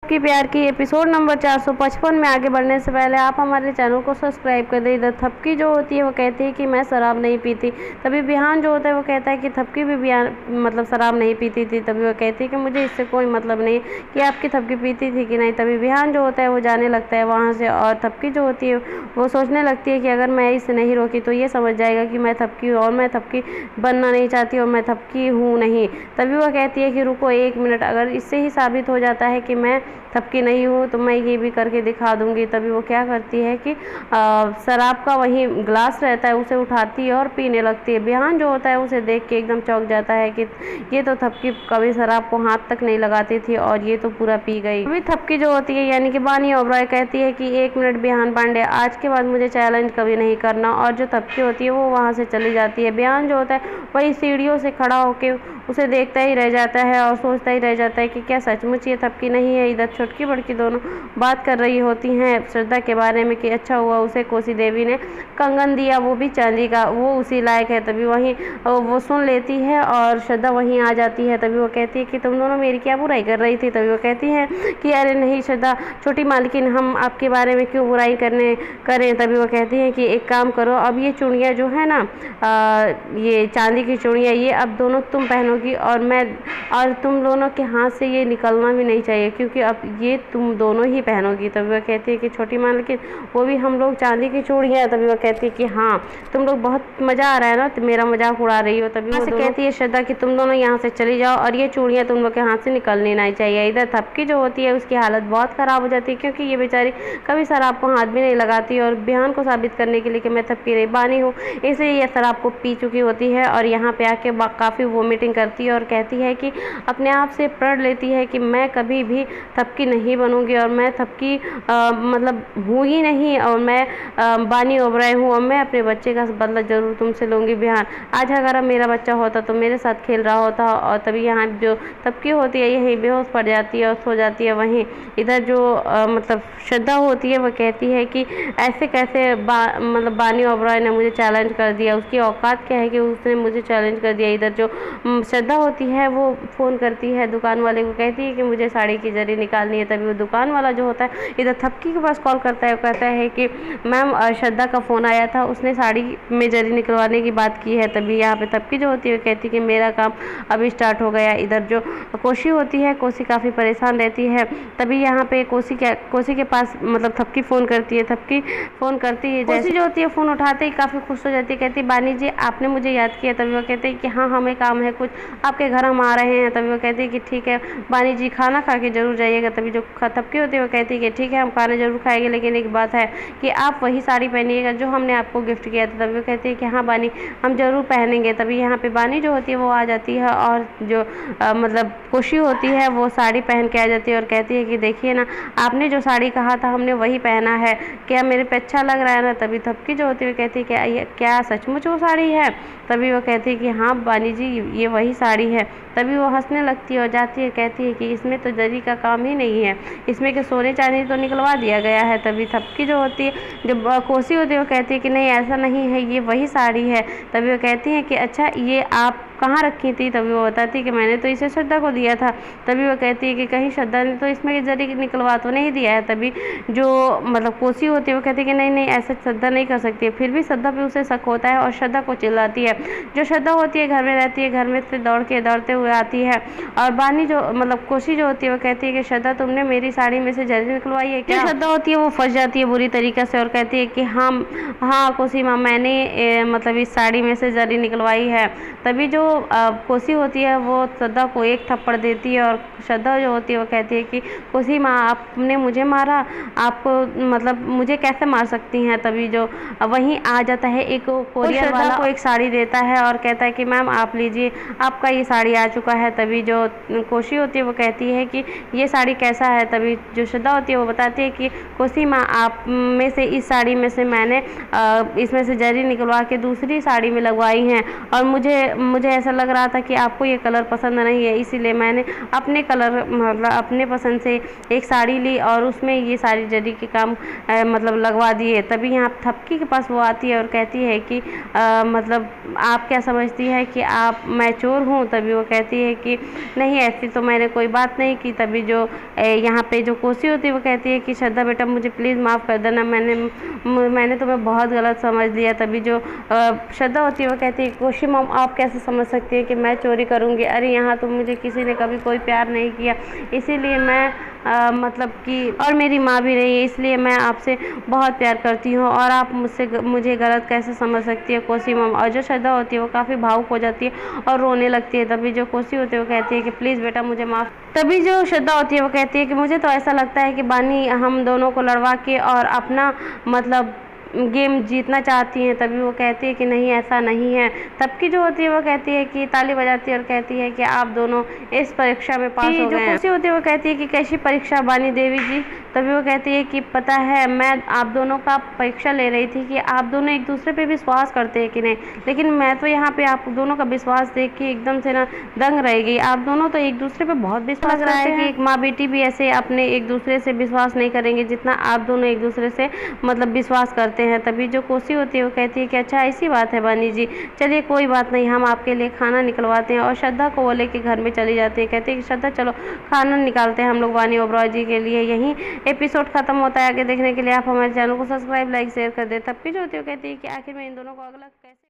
की प्यार की एपिसोड नंबर 455 में आगे बढ़ने से पहले आप हमारे चैनल को सब्सक्राइब कर दें। इधर थपकी जो होती है वो कहती है कि मैं शराब नहीं पीती। तभी बिहान जो होता है वो कहता है कि थपकी भी बिहान मतलब शराब नहीं पीती थी। तभी वो कहती है कि मुझे इससे कोई मतलब नहीं कि आपकी थपकी पीती थी कि नहीं। तभी बिहान जो होता है वो जाने लगता है वहाँ से, और थपकी जो होती है वो सोचने लगती है कि अगर मैं इसे नहीं रोकी तो ये समझ जाएगा कि मैं थपकी हूँ और मैं थपकी बनना नहीं चाहती और मैं थपकी हूँ नहीं। तभी वह कहती है कि रुको 1 मिनट, अगर इससे ही साबित हो जाता है कि मैं थपकी नहीं हूँ तो मैं ये भी करके दिखा दूंगी। तभी वो क्या करती है कि शराब का वही ग्लास रहता है उसे उठाती है और पीने लगती है। बिहान जो होता है उसे देख के एकदम चौंक जाता है कि ये तो थपकी कभी शराब को हाथ तक नहीं लगाती थी और ये तो पूरा पी गई। अभी थपकी जो होती है यानी कि बानी ओबरॉय कहती है कि 1 मिनट बिहान पांडे, आज के बाद मुझे चैलेंज कभी नहीं करना। और जो थपकी होती है वो वहाँ से चली जाती है। बिहान जो होता है वही सीढ़ियों से खड़ा होकर उसे देखता ही रह जाता है और सोचता ही रह जाता है कि क्या सचमुच ये थपकी नहीं है। इधर छोटकी बड़की दोनों बात कर रही होती हैं श्रद्धा के बारे में कि अच्छा हुआ उसे कोसी देवी ने कंगन दिया, वो भी चांदी का, वो उसी लायक है। तभी वहीं वो सुन लेती है और श्रद्धा वहीं आ जाती है। तभी वो कहती है कि तुम दोनों मेरी क्या बुराई कर रही थी। तभी वो कहती है कि अरे नहीं श्रद्धा छोटी मालकिन, हम आपके बारे में क्यों बुराई करें। तभी वो कहती है कि एक काम करो, अब ये चूड़ियाँ जो है ना ये चांदी की चूड़ियाँ ये अब दोनों तुम पहनोगी और तुम दोनों के हाथ से ये निकलना भी नहीं चाहिए क्योंकि अब ये तुम दोनों ही पहनोगी। तभी वह कहती है कि छोटी माँ लेकिन वो भी हम लोग चांदी की चूड़ियाँ है। तभी वह कहती है कि हाँ तुम लोग बहुत मज़ा आ रहा है ना, तो मेरा मजाक उड़ा रही हो। तभी वो कहती है श्रद्धा कि तुम दोनों यहाँ से चली जाओ और ये चूड़ियाँ तुम लोग के हाथ से निकलनी नहीं चाहिए। इधर थपकी जो होती है उसकी हालत बहुत ख़राब हो जाती है क्योंकि ये बेचारी कभी शराब को हाथ भी नहीं लगाती और बिहान को साबित करने के लिए कि मैं थपकी नहीं बानी हूँ इसलिए ये शराब को पी चुकी होती है और यहाँ पे आके काफ़ी वोमिटिंग करती है और कहती है कि अपने आप से प्रण लेती है कि मैं कभी भी थपकी नहीं बनूंगी और मैं थपकी मतलब हूँ ही नहीं और मैं बानी ओबराय हूँ और मैं अपने बच्चे का बदला ज़रूर तुमसे लूँगी। बिहान आज अगर मेरा बच्चा होता तो मेरे साथ खेल रहा होता। और तभी यहाँ जो थपकी होती है यही बेहोश पड़ जाती है और सो जाती है। वहीं इधर जो मतलब श्रद्धा होती है वह कहती है कि ऐसे कैसे मतलब बानी ओबराय ने मुझे चैलेंज कर दिया, उसकी औकात क्या है कि उसने मुझे चैलेंज कर दिया। इधर जो श्रद्धा होती है वो फ़ोन करती है दुकान वाले को, कहती है कि मुझे साड़ी की जरी निकालनी है। तभी वो दुकान वाला जो होता है इधर थपकी के पास कॉल करता है, कहता है कि मैम श्रद्धा का फ़ोन आया था, उसने साड़ी में जरी निकलवाने की बात की है। तभी यहाँ पे थपकी जो होती है कहती है कि मेरा काम अभी स्टार्ट हो गया। इधर जो कोसी होती है कोसी काफ़ी परेशान रहती है। तभी यहाँ पे कोसी के पास मतलब थपकी फ़ोन करती है। थपकी फ़ोन करती है, कोसी जो होती है फ़ोन उठाते ही काफ़ी खुश हो जाती है, कहती है बानी जी आपने मुझे याद किया। तभी वो कहते हैं कि हाँ हमें काम है कुछ, आपके घर हम आ रहे हैं। तभी वो कहती है कि ठीक है बानी जी खाना खा के ज़रूर जाइएगा। तभी जो थपकी होती है वो कहती है कि ठीक है हम खाना ज़रूर खाएंगे लेकिन एक बात है कि आप वही साड़ी पहनिएगा जो हमने आपको गिफ्ट किया था। तभी वो कहती है कि हाँ बानी हम ज़रूर पहनेंगे। तभी यहाँ पे बानी जो होती है वो आ जाती है और जो मतलब कोशी होती है वो साड़ी पहन के आ जाती है और कहती है कि देखिए ना आपने जो साड़ी कहा था हमने वही पहना है, क्या मेरे पे अच्छा लग रहा है ना। तभी थपकी जो होती है कहती है क्या सचमुच वो साड़ी है। तभी वो कहती है कि हाँ बानी जी ये वही साड़ी है। तभी वो हंसने लगती है और जाती है, कहती है कि इसमें तो जरी का काम ही नहीं है, इसमें के सोने चांदी तो निकलवा दिया गया है। तभी थपकी जो होती है जब कोसी होती है वो कहती है कि नहीं ऐसा नहीं है ये वही साड़ी है। तभी वो कहती है कि अच्छा ये आप कहाँ रखी थी। तभी वो बताती है कि मैंने तो इसे श्रद्धा को दिया था। तभी वो कहती है कि कहीं श्रद्धा ने तो इसमें जरी निकलवा तो नहीं दिया है। तभी जो मतलब कोसी होती है वो कहती है कि नहीं ऐसा श्रद्धा नहीं कर सकती है। फिर भी श्रद्धा पे उसे शक होता है और श्रद्धा को चिल्लाती है। जो श्रद्धा होती है घर में रहती है, घर में से दौड़ते हुए आती है और बानी जो मतलब कोसी जो होती है वो कहती है कि श्रद्धा तुमने मेरी साड़ी में से जरी निकलवाई है क्या। श्रद्धा होती है वो फंस जाती है बुरी तरीके से और कहती है कि हाँ कोसी माँ मैंने मतलब इस साड़ी में से जरी निकलवाई है। तभी जो कोसी होती है वो श्रद्धा को एक थप्पड़ देती है और श्रद्धा जो होती है वो कहती है कि कोसी माँ आपने मुझे मारा, आप मतलब मुझे कैसे मार सकती हैं। तभी जो वहीं आ जाता है एक कोरियर वाला को एक साड़ी देता है और कहता है कि मैम आप लीजिए आपका ये साड़ी आ चुका है। तभी जो कोसी होती है वो कहती है कि ये साड़ी कैसा है। तभी जो श्रद्धा होती है वो बताती है कि कोसी माँ आप में से इस साड़ी में से मैंने इसमें से जरी निकलवा के दूसरी साड़ी में लगवाई हैं और मुझे ऐसा लग रहा था कि आपको ये कलर पसंद नहीं है, इसीलिए मैंने अपने कलर मतलब अपने पसंद से एक साड़ी ली और उसमें ये सारी जरी के काम मतलब लगवा दिए। तभी यहाँ थपकी के पास वो आती है और कहती है कि मतलब आप क्या समझती है कि आप मैं चोर हूँ? तभी वो कहती है कि नहीं, ऐसी तो मैंने कोई बात नहीं की। तभी जो यहाँ पे जो कोसी होती है वो कहती है कि श्रद्धा बेटा मुझे प्लीज़ माफ़ कर देना, मैंने तुम्हें बहुत गलत समझ लिया। तभी जो श्रद्धा होती है वो कहती है कोशी मॉम आप कैसे समझ सकती है कि मैं चोरी करूँगी? अरे यहाँ तो मुझे किसी ने कभी कोई प्यार नहीं किया, इसीलिए मैं मतलब कि और मेरी माँ भी नहीं है, इसलिए मैं आपसे बहुत प्यार करती हूँ और आप मुझे गलत कैसे समझ सकती है कोसी मॉम। और जो श्रद्धा होती है वो काफ़ी भावुक हो जाती है और रोने लगती है। तभी जो कोसी होती है वो कहती है कि प्लीज़ बेटा मुझे माफ़। तभी जो श्रद्धा होती है वो कहती है कि मुझे तो ऐसा लगता है कि बानी हम दोनों को लड़वा के और अपना मतलब गेम जीतना चाहती हैं। तभी वो कहती है कि नहीं, ऐसा नहीं है। तबकी जो होती है वो कहती है कि ताली बजाती है और कहती है कि आप दोनों इस परीक्षा में पास हो गए हैं। जो खुशी होती है वो कहती है कि कैसी परीक्षा बानी देवी जी? तभी वो कहती है कि पता है मैं आप दोनों का परीक्षा ले रही थी कि आप दोनों एक दूसरे पे विश्वास करते हैं कि नहीं, लेकिन मैं तो यहाँ पे आप दोनों का विश्वास देख के एकदम से ना दंग रह गई। आप दोनों तो एक दूसरे पे बहुत विश्वास रहा है कि एक माँ बेटी भी ऐसे अपने एक दूसरे से विश्वास नहीं करेंगे जितना आप दोनों एक दूसरे से मतलब विश्वास करते हैं। तभी जो कोसी होती है वो कहती है कि अच्छा ऐसी बात है बानी जी, चलिए कोई बात नहीं, हम आपके लिए खाना निकलवाते हैं। और श्रद्धा को वो लेके घर में चली जाती है। कहती है कि श्रद्धा चलो खाना निकालते हैं हम लोग वानी ओबरॉय जी के लिए। यहीं एपिसोड खत्म होता है। आगे देखने के लिए आप हमारे चैनल को सब्सक्राइब, लाइक, शेयर कर दें। तब की जो होती है वो कहती है कि आखिर में इन दोनों को अगला कैसे